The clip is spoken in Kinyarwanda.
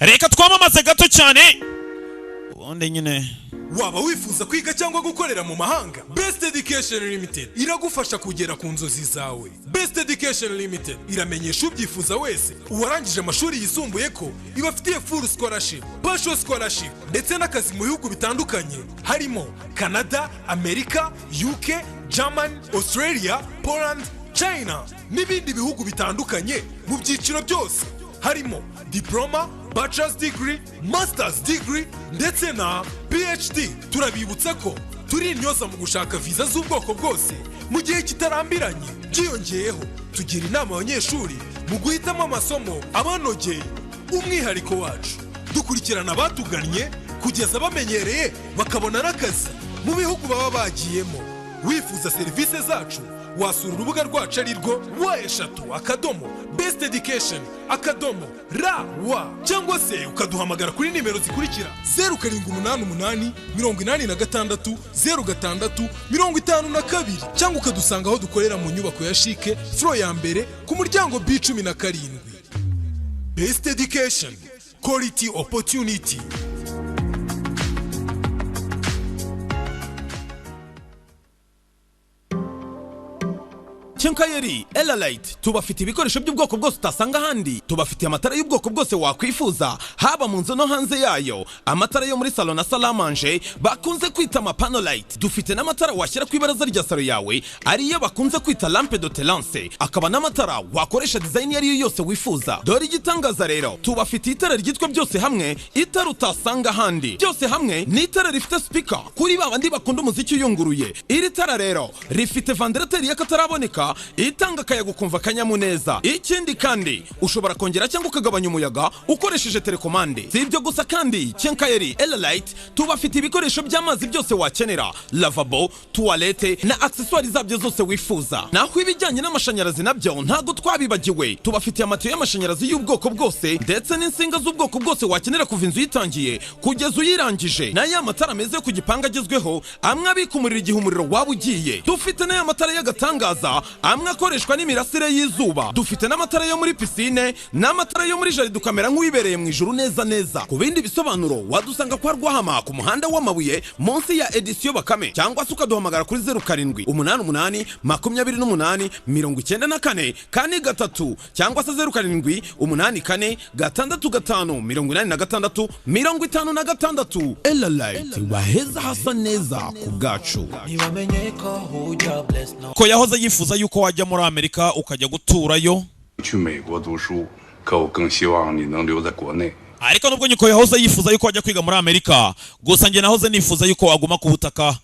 reka twamamaze gato cyane ubundi nyine waba wifuza kwiga cyangwa gukorera mu mahanga. Best Education Limited iragufasha kugera ku nzozi zawe. Best Education Limited iramenyesha ubyifuza wese uwarangije amashuri yisumbuye ko ibafitiye full scholarship, partial scholarship ndetse n'akazi mu bihugu bitandukanye harimo Canada, Amerika, UK, Germany, Australia, Poland, China n'ibindi bihugu bitandukanye mu byiciro byose harimo diploma, bachelor's degree, master's degree ndetse na PhD. Turabibutsa ko turi intyoza mu gushaka visa z'ubwoko bwose mu gihe kitarambiranye. Byiyongeyeho tugira inama abanyeshuri mu guhitamo amasomo abanogeye. Umwihariko wacu dukurikirana abatugannye kugeza bamenyereye bakabona n'akazi mu bihugu baba bagiyemo. Wifuza serivisi zacu wasura urubuga rwacu ari rwo wa cyangwa se ukaduhamagara kuri nimero zikurikira 0788 86 06 52 cyangwa ukadusanga aho dukorera mu nyubako ya Chic floor ya mbere ku muryango B17. Best Education, quality opportunity. Chenkayeri, Elalight, tubafite ibikoresho by'ubwoko bwose utasanga handi. Tubafite amatara y'ubwoko bwose wakwifuza, haba mu nzu no hanze yayo. Amatara yo muri salon na salamanje bakunze kwita amapanolight. Dufite n'amatara washyira ku ibaraza rya salo yawe, ariyo bakunze kwita lampe de telance. Akaba n'amatara wakoresha design yari yose wifuza. Dore igitangaza rero, tubafite itara ryitwa byose hamwe, itara utasanga handi. Byose hamwe ni itara rifite speaker kuri babandi bakunda umuziki uyunguruye. Iri tara rero rifite ventilateur y'akataraboneka itanga akayaga kumva kanyamuneza. Ikindi kandi ushobora kongera cyangwa ukagabanya umuyaga ukoresheje telekomande. Si ibyo gusa kandi Chenkayeri Elalight tubafite ibikoresho by'amazi byose wakenera, lavabo, toilette na accessoires zabyo zose wifuza. Naho ibijyanye n'amashanyarazi nabyo ntago twabibagiwe. Tubafite amatiyo y'amashanyarazi y'ubwoko bwose ndetse n'insinga z'ubwoko bwose wakenera kuva inzu yitangiye kugeza uyirangije. Na ya matara meze ku gipanga agezweho amwe abika umuriro igihe umuriro waba ugiye. Dufite na ya matara y'agatangaza amwe akoreshwa n'imirasire y'izuba. Dufite n'amatara yo muri piscine n'amatara yo muri jaride dukamera nk'uwibereye mu ijuru neza neza. Ku bindi bisobanuro wadusanga kwa Rwahama ku muhanda w'amabuye munsi ya Edition Bakame, cyangwa se ukaduhamagara kuri 0788 28 94 43 cyangwa se 0784 65 86 56. Elalight waheza hasa neza ku bwacu. ko yahoze yifuza yuko wajya muri Amerika ukajya guturayo. 去美国读书，可我更希望你能留在国内。 ariko nubwo nyiko yahoze yifuza yuko wajya kwiga muri Amerika, gusa nge nahoze nifuza yuko waguma ku butaka